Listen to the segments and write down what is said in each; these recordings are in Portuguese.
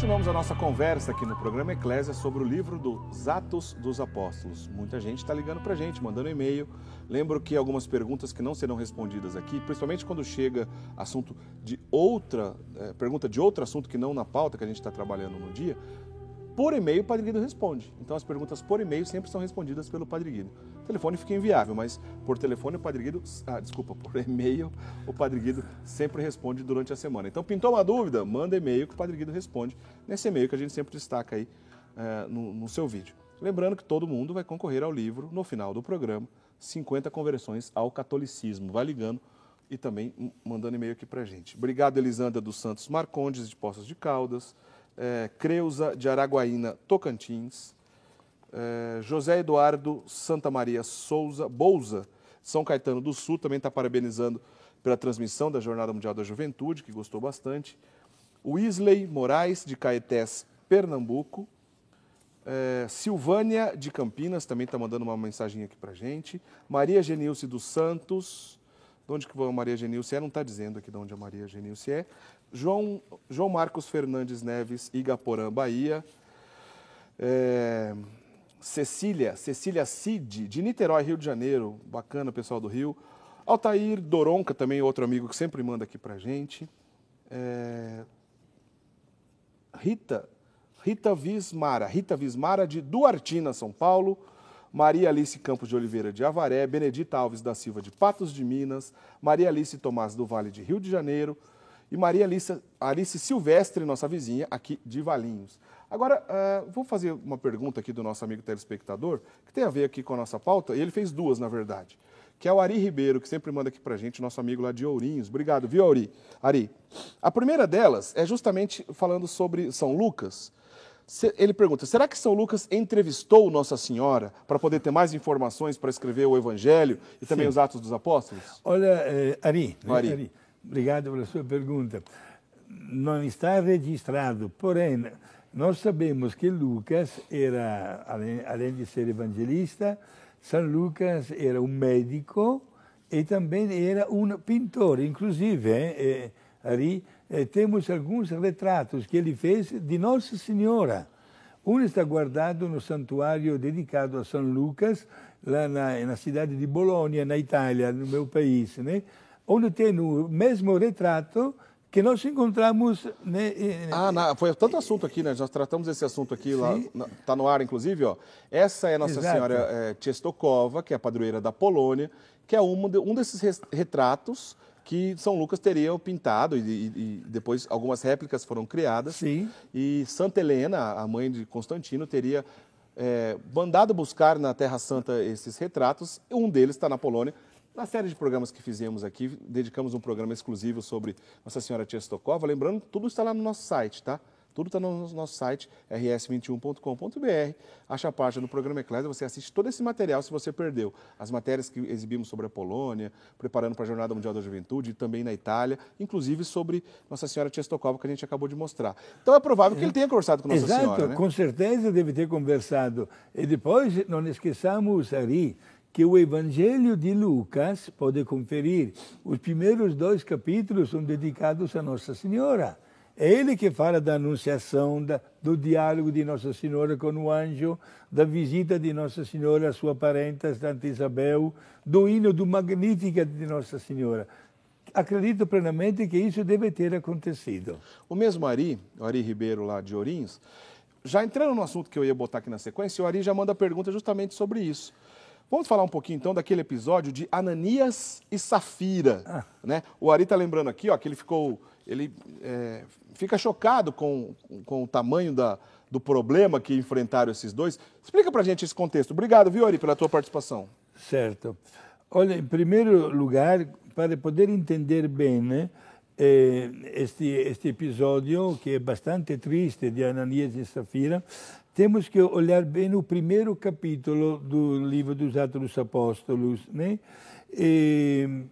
Continuamos a nossa conversa aqui no programa Eclésia sobre o livro dos Atos dos Apóstolos. Muita gente está ligando para a gente, mandando e-mail. Lembro que algumas perguntas que não serão respondidas aqui, principalmente quando chega assunto de pergunta de outro assunto que não na pauta que a gente está trabalhando no dia, por e-mail o Padre Guido responde. Então as perguntas por e-mail sempre são respondidas pelo Padre Guido. O telefone fica inviável, mas por telefone o Padre Guido, por e-mail o Padre Guido sempre responde durante a semana. Então pintou uma dúvida, manda e-mail que o Padre Guido responde nesse e-mail que a gente sempre destaca aí no seu vídeo. Lembrando que todo mundo vai concorrer ao livro no final do programa, 50 conversões ao catolicismo. Vai ligando e também mandando e-mail aqui pra gente. Obrigado, Elisandra dos Santos Marcondes, de Poços de Caldas. Creuza de Araguaína, Tocantins, José Eduardo Santa Maria Bouza, São Caetano do Sul, também está parabenizando pela transmissão da Jornada Mundial da Juventude, que gostou bastante. Wesley Moraes, de Caetés, Pernambuco. Silvânia de Campinas, também está mandando uma mensagem aqui para a gente. Maria Genilce dos Santos. De onde que a Maria Genilce é? Não está dizendo aqui de onde a Maria Genilce é. João Marcos Fernandes Neves, Igaporã, Bahia. Cecília Cid, de Niterói, Rio de Janeiro. Bacana, pessoal do Rio. Altair Doronca, também outro amigo que sempre manda aqui pra gente. Rita Vismara, de Duartina, São Paulo. Maria Alice Campos de Oliveira, de Avaré. Benedita Alves da Silva, de Patos de Minas. Maria Alice Tomás do Vale, de Rio de Janeiro. E Maria Alice Silvestre, nossa vizinha, aqui de Valinhos. Agora, vou fazer uma pergunta aqui do nosso amigo telespectador, que tem a ver aqui com a nossa pauta, e ele fez duas, na verdade, que é o Ari Ribeiro, que sempre manda aqui pra gente, nosso amigo lá de Ourinhos. Obrigado, viu, Ari? A primeira delas é justamente falando sobre São Lucas. Ele pergunta, será que São Lucas entrevistou Nossa Senhora para poder ter mais informações para escrever o Evangelho e também os Atos dos Apóstolos? Olha, Ari, obrigado pela sua pergunta. Não está registrado, porém, nós sabemos que Lucas era, além de ser evangelista, São Lucas era um médico e também era um pintor. Inclusive, Ari, temos alguns retratos que ele fez de Nossa Senhora. Um está guardado no santuário dedicado a São Lucas, lá na cidade de Bologna, na Itália, no meu país, né? Onde tem o mesmo retrato que nós encontramos... foi tanto assunto aqui, né? Nós tratamos esse assunto aqui, está no ar, inclusive, ó. Essa é Nossa Senhora Częstochowa, que é a padroeira da Polônia, que é um desses retratos que São Lucas teria pintado e depois algumas réplicas foram criadas. Sim. E Santa Helena, a mãe de Constantino, teria mandado buscar na Terra Santa esses retratos. Um deles está na Polônia. Na série de programas que fizemos aqui, dedicamos um programa exclusivo sobre Nossa Senhora Częstochowa. Lembrando, tudo está lá no nosso site, tá? Tudo está no nosso site, rs21.com.br. Acha a página do programa Eclésia, você assiste todo esse material se você perdeu. As matérias que exibimos sobre a Polônia, preparando para a Jornada Mundial da Juventude, e também na Itália, inclusive sobre Nossa Senhora Częstochowa, que a gente acabou de mostrar. Então é provável que ele tenha conversado com Nossa Senhora, né? Com certeza deve ter conversado. E depois, não esqueçamos, Ari, que o Evangelho de Lucas, pode conferir, os primeiros 2 capítulos são dedicados a Nossa Senhora. É ele que fala da anunciação, do diálogo de Nossa Senhora com o anjo, da visita de Nossa Senhora à sua parenta, Santa Isabel, do hino do Magnífica de Nossa Senhora. Acredito plenamente que isso deve ter acontecido. O mesmo Ari, o Ari Ribeiro lá de Ourinhos, já entrando no assunto que eu ia botar aqui na sequência, o Ari já manda pergunta justamente sobre isso. Vamos falar um pouquinho, então, daquele episódio de Ananias e Safira. Né? O Ari está lembrando aqui, ó, que ele fica chocado com o tamanho do problema que enfrentaram esses dois. Explica para a gente esse contexto. Obrigado, viu, Ari, pela tua participação. Certo. Olha, em primeiro lugar, para poder entender bem, né, este episódio, que é bastante triste, de Ananias e Safira, temos que olhar bem o primeiro capítulo do livro dos Atos dos Apóstolos, né?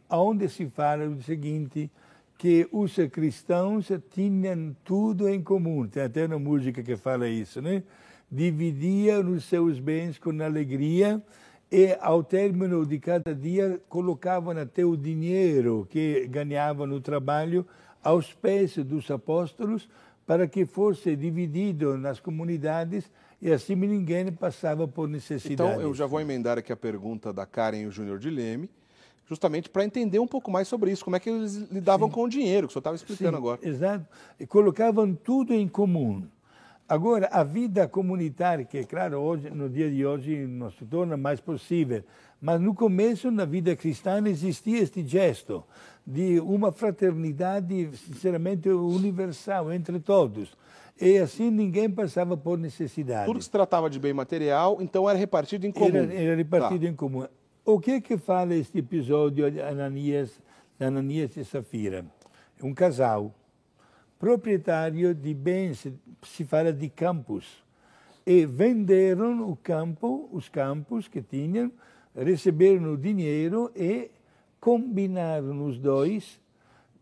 Onde se fala o seguinte, que os cristãos tinham tudo em comum. Tem até uma música que fala isso, né? Dividiam os seus bens com alegria e, ao término de cada dia, colocavam até o dinheiro que ganhavam no trabalho aos pés dos apóstolos, para que fosse dividido nas comunidades e assim ninguém passava por necessidade. Então, eu já vou emendar aqui a pergunta da Karen e o Júnior de Leme, justamente para entender um pouco mais sobre isso, como é que eles lidavam com o dinheiro, que o senhor estava explicando agora. Exato. E colocavam tudo em comum. Agora, a vida comunitária, que, claro, hoje, no dia de hoje não se torna mais possível, mas no começo, na vida cristã, existia este gesto de uma fraternidade, sinceramente, universal entre todos. E assim ninguém passava por necessidade. Tudo que se tratava de bem material, então era repartido em comum. Era repartido em comum. O que fala este episódio de Ananias e Safira? Um casal, proprietário de bens, se fala de campos, e venderam os campos que tinham, receberam o dinheiro e combinaram os dois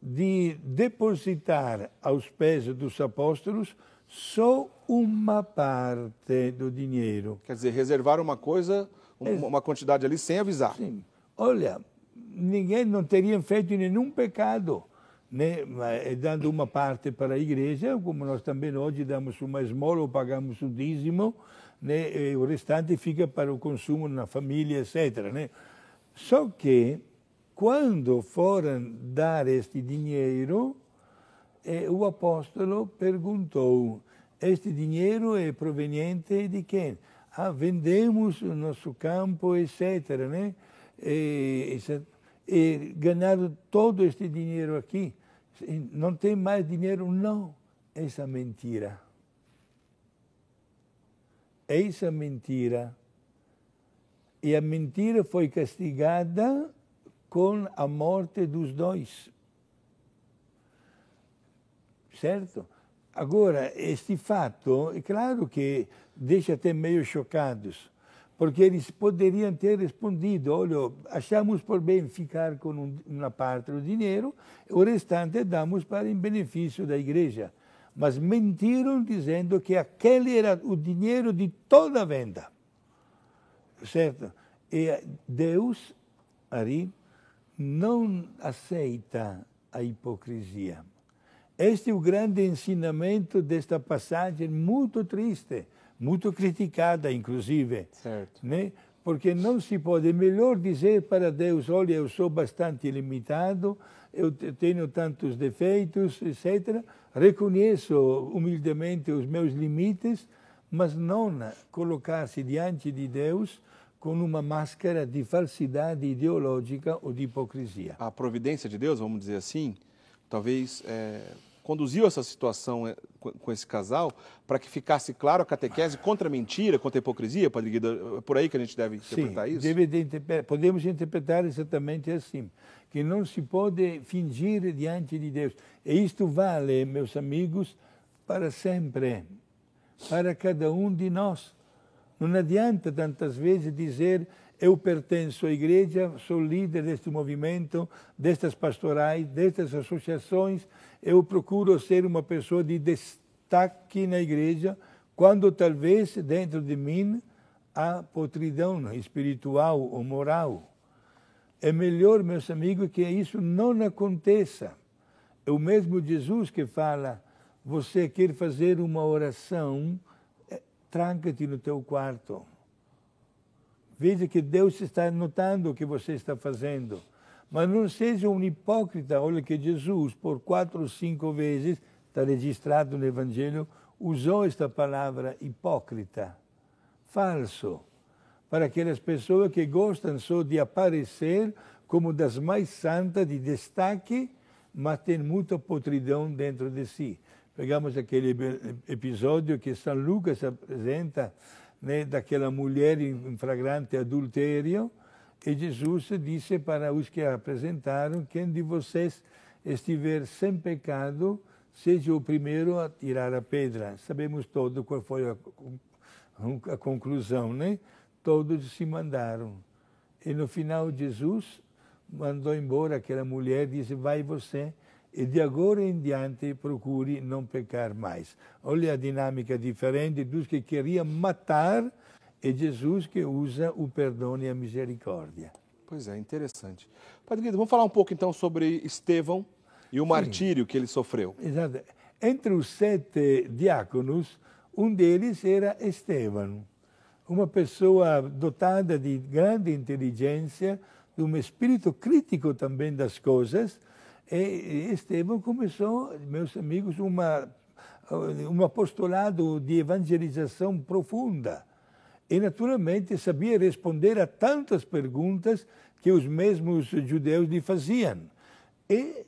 de depositar aos pés dos apóstolos só uma parte do dinheiro. Quer dizer, reservar uma coisa, uma quantidade ali sem avisar. Sim. Olha, ninguém não teria feito nenhum pecado, né? Dando uma parte para a igreja, como nós também hoje damos uma esmola ou pagamos o dízimo, né? E o restante fica para o consumo na família, etc. Né? Só que, quando foram dar este dinheiro, o apóstolo perguntou: este dinheiro é proveniente de quem? Vendemos o nosso campo, etc. Né? E ganharam todo este dinheiro aqui. Não tem mais dinheiro? Não. Essa mentira. Essa mentira. E a mentira foi castigada com a morte dos dois. Certo? Agora, este fato, é claro que deixa até meio chocados, porque eles poderiam ter respondido: olha, achamos por bem ficar com uma parte do dinheiro, o restante damos para em benefício da igreja. Mas mentiram dizendo que aquele era o dinheiro de toda a venda. Certo? E Deus, Ari, não aceita a hipocrisia. Este é o grande ensinamento desta passagem, muito triste, muito criticada, inclusive. Certo. Né? Porque não se pode, é melhor dizer para Deus: olha, eu sou bastante limitado, eu tenho tantos defeitos, etc. Reconheço humildemente os meus limites, mas não colocar-se diante de Deus com uma máscara de falsidade ideológica ou de hipocrisia. A providência de Deus, vamos dizer assim, talvez conduziu essa situação com esse casal para que ficasse claro a catequese contra a mentira, contra a hipocrisia, Padre Guido. É por aí que a gente deve interpretar isso? Podemos interpretar exatamente assim, que não se pode fingir diante de Deus. E isto vale, meus amigos, para sempre, para cada um de nós. Não adianta tantas vezes dizer: eu pertenço à igreja, sou líder deste movimento, destas pastorais, destas associações, eu procuro ser uma pessoa de destaque na igreja, quando talvez dentro de mim há podridão espiritual ou moral. É melhor, meus amigos, que isso não aconteça. É o mesmo Jesus que fala: você quer fazer uma oração, tranca-te no teu quarto. Veja que Deus está notando o que você está fazendo. Mas não seja um hipócrita. Olha que Jesus, por 4 ou 5 vezes, está registrado no Evangelho, usou esta palavra hipócrita, falso, para aquelas pessoas que gostam só de aparecer como das mais santas, de destaque, mas tem muita podridão dentro de si. Pegamos aquele episódio que São Lucas apresenta, né, daquela mulher em flagrante adultério, e Jesus disse para os que a apresentaram: quem de vocês estiver sem pecado, seja o primeiro a tirar a pedra. Sabemos todo qual foi a conclusão, né? Todos se mandaram. E no final Jesus mandou embora aquela mulher, disse: vai você, e de agora em diante procure não pecar mais. Olha a dinâmica diferente dos que queriam matar, e Jesus que usa o perdão e a misericórdia. Pois é, interessante. Padre Guido, vamos falar um pouco então sobre Estevão e o martírio que ele sofreu. Exato. Entre os 7 diáconos, um deles era Estevão, uma pessoa dotada de grande inteligência, de um espírito crítico também das coisas, e Estevão começou, meus amigos, um apostolado de evangelização profunda. E, naturalmente, sabia responder a tantas perguntas que os mesmos judeus lhe faziam. E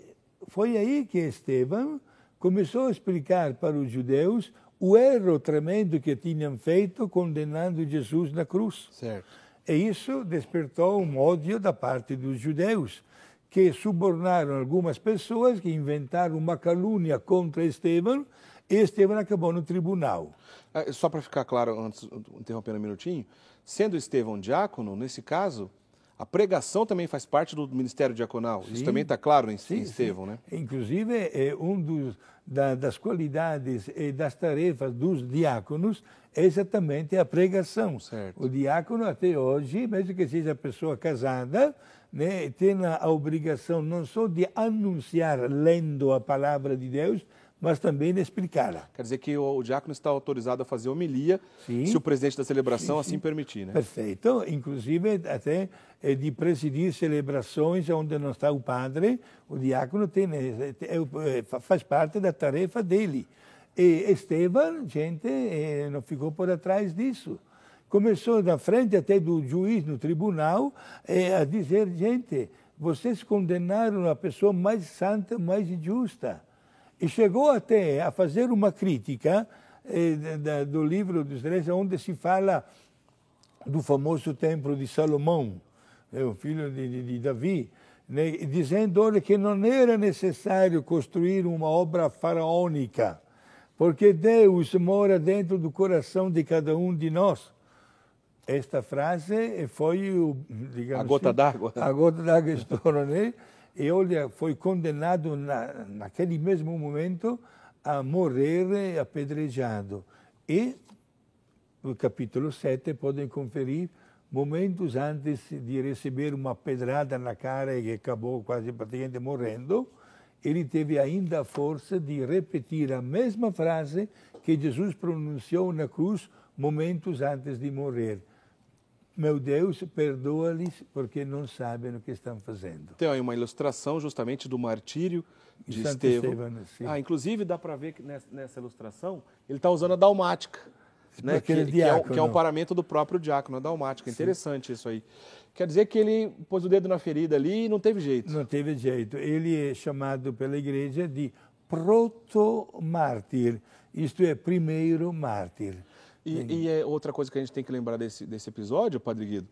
foi aí que Estevão começou a explicar para os judeus o erro tremendo que tinham feito condenando Jesus na cruz. Certo. E isso despertou um ódio da parte dos judeus, que subornaram algumas pessoas que inventaram uma calúnia contra Estevão, e Estevão acabou no tribunal. Só para ficar claro, antes, interrompendo um minutinho, sendo Estevão diácono, nesse caso, a pregação também faz parte do ministério diaconal. Sim. Isso também está claro em Estevão, né? Inclusive, é das qualidades e das tarefas dos diáconos é exatamente a pregação. Certo. O diácono, até hoje, mesmo que seja pessoa casada, né, tem a obrigação não só de anunciar lendo a palavra de Deus, mas também de explicá-la. Quer dizer que o diácono está autorizado a fazer homilia, sim, se o presidente da celebração assim permitir, né? Perfeito. Inclusive, até de presidir celebrações onde não está o padre, o diácono faz parte da tarefa dele. E Estevão, gente, não ficou por atrás disso. Começou na frente até do juiz no tribunal a dizer, gente, vocês condenaram a pessoa mais santa, mais justa. E chegou até a fazer uma crítica do livro dos Reis, onde se fala do famoso templo de Salomão, o filho de Davi, né, dizendo que não era necessário construir uma obra faraônica, porque Deus mora dentro do coração de cada um de nós. Esta frase foi, digamos, a gota d'água. A gota d'água estourou, né? E olha, foi condenado naquele mesmo momento a morrer apedrejado. E no capítulo 7 podem conferir, momentos antes de receber uma pedrada na cara e que acabou quase praticamente morrendo, ele teve ainda a força de repetir a mesma frase que Jesus pronunciou na cruz momentos antes de morrer. Meu Deus, perdoa-lhes porque não sabem o que estão fazendo. Tem aí uma ilustração justamente do martírio de Estevão. Inclusive dá para ver que nessa ilustração ele está usando a dalmática, né? que é um paramento do próprio diácono, a dalmática. Interessante isso aí. Quer dizer que ele pôs o dedo na ferida ali e não teve jeito. Não teve jeito. Ele é chamado pela igreja de proto-mártir, isto é, primeiro mártir. E é outra coisa que a gente tem que lembrar desse episódio, Padre Guido.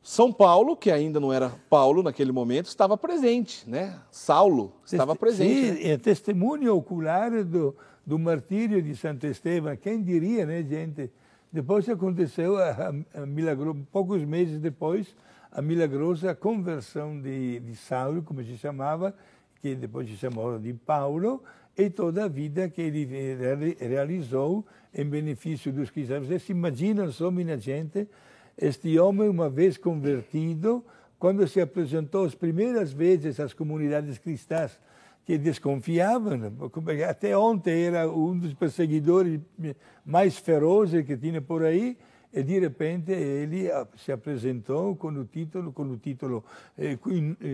São Paulo, que ainda não era Paulo naquele momento, estava presente, né? Saulo estava presente. Sim, é testemunho ocular do martírio de Santo Estevão. Quem diria, né, gente? Depois aconteceu, poucos meses depois, a milagrosa conversão de Saulo, como se chamava, que depois se chamou de Paulo, e toda a vida que ele realizou em benefício dos cristãos. Vocês se imaginam só, minha gente, este homem, uma vez convertido, quando se apresentou as primeiras vezes às comunidades cristãs, que desconfiavam, até ontem era um dos perseguidores mais ferozes que tinha por aí, e de repente ele se apresentou com o título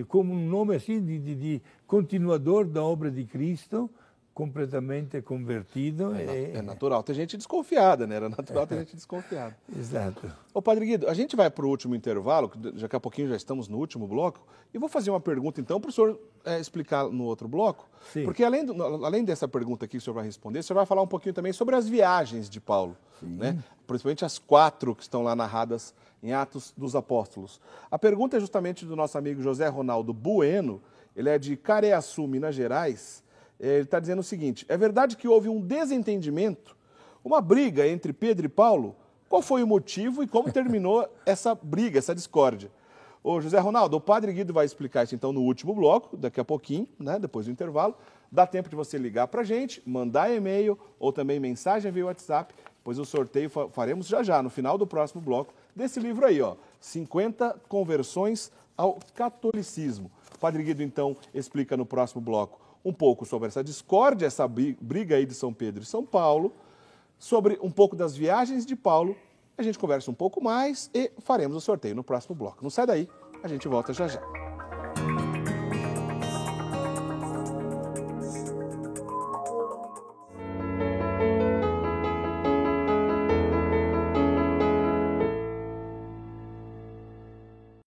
como um nome assim de continuador da obra de Cristo, completamente convertido. É natural ter gente desconfiada, né? Era natural ter gente desconfiada. Exato. Ô, Padre Guido, a gente vai para o último intervalo, daqui a pouquinho já estamos no último bloco, e vou fazer uma pergunta então para o senhor explicar no outro bloco. Sim. Porque além dessa pergunta aqui que o senhor vai responder, o senhor vai falar um pouquinho também sobre as viagens de Paulo, né? Principalmente as 4 que estão lá narradas em Atos dos Apóstolos. A pergunta é justamente do nosso amigo José Ronaldo Bueno, ele é de Careaçu, Minas Gerais. Ele está dizendo o seguinte: é verdade que houve um desentendimento, uma briga entre Pedro e Paulo? Qual foi o motivo e como terminou essa briga, essa discórdia? Ô José Ronaldo, o Padre Guido vai explicar isso então no último bloco, daqui a pouquinho, né, depois do intervalo. Dá tempo de você ligar para a gente, mandar e-mail ou também mensagem via WhatsApp, pois o sorteio faremos já, no final do próximo bloco, desse livro aí, ó, 50 conversões ao catolicismo. O Padre Guido então explica no próximo bloco um pouco sobre essa discórdia, essa briga aí de São Pedro e São Paulo, sobre um pouco das viagens de Paulo. A gente conversa um pouco mais e faremos o sorteio no próximo bloco. Não sai daí, a gente volta já já.